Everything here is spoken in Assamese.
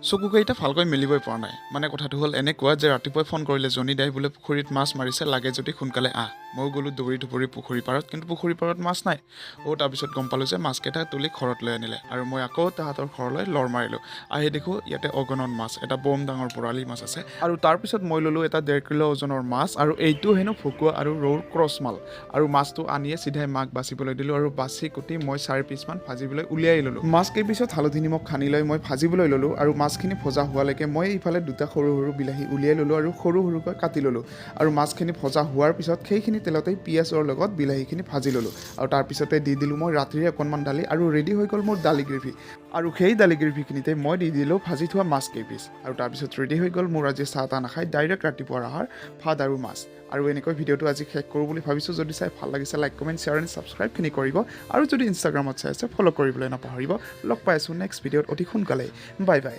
চকুকেইটা ভালকৈ মেলিবই পৰা নাই মানে কথাটো হ'ল এনেকুৱা যে ৰাতিপুৱাই ফোন কৰিলে জনী দাই বোলে পুখুৰীত মাছ মাৰিছে লাগে যদি সোনকালে আহ মই গ'লো দৌৰি ধুবুৰী পুখুৰী পাৰত কিন্তু পুখুৰী পাৰত মাছ নাই তাৰপিছত গম পালোঁ যে মাছকেইটা তুলি ঘৰত লৈ আনিলে আৰু মই আকৌ তাহাঁতৰ ঘৰলৈ লৰ মাৰিলোঁ আহি দেখোঁ ইয়াতে অগণন মাছ এটা বম ডাঙৰ বৰালি মাছ আছে আৰু তাৰপিছত মই ল'লোঁ এটা 1.5 কিলো ওজনৰ মাছ আৰু এইটো হেনো ভকুৱা আৰু ৰৌৰ ক্ৰছ মাল আৰু মাছটো আনিয়ে চিধাই মাক বাচিবলৈ দিলোঁ আৰু বাচি কুটি মই 4 পিচমান ভাজিবলৈ উলিয়াই ল'লোঁ মাছ কেইপিছত হালধি নিমখ সানি লৈ মই ভাজিবলৈ ল'লোঁ আৰু মাছখিনি ভজা হোৱালৈকে মই ইফালে দুটা সৰু সৰু বিলাহী উলিয়াই ল'লোঁ আৰু সৰু সৰুকৈ কাটি ল'লোঁ আৰু মাছখিনি ভজা হোৱাৰ পিছত সেইখিনি তেলতেই পিঁয়াজৰ লগত বিলাহীখিনি ভাজি ল'লোঁ আৰু তাৰপিছতে দি দিলোঁ মই ৰাতিৰে অকণমান দালি আৰু ৰেডি হৈ গ'ল মোৰ দালি গ্ৰেভি আৰু সেই দালি গ্ৰেভিখিনিতে মই দি দিলোঁ ভাজি থোৱা মাছ কেইপিচ আৰু তাৰপিছত ৰেডি হৈ গ'ল মোৰ আজি চাহ তাহ নাখাই ডাইৰেক্ট ৰাতিপুৱাৰ আহাৰ ভাত আৰু মাছ আৰু এনেকৈ ভিডিঅ'টো আজি শেষ কৰোঁ বুলি ভাবিছোঁ যদি চাই ভাল লাগিছে লাইক কমেণ্ট শ্বেয়াৰ এণ্ড ছাবস্ক্ৰাইবখিনি কৰিব আৰু যদি ইনষ্টাগ্ৰামত চাই আছে ফ'ল' কৰিবলৈ নাপাহৰিব লগ পাই আছোঁ নেক্সট ভিডিঅ'ত অতি সোনকালে বাই বাই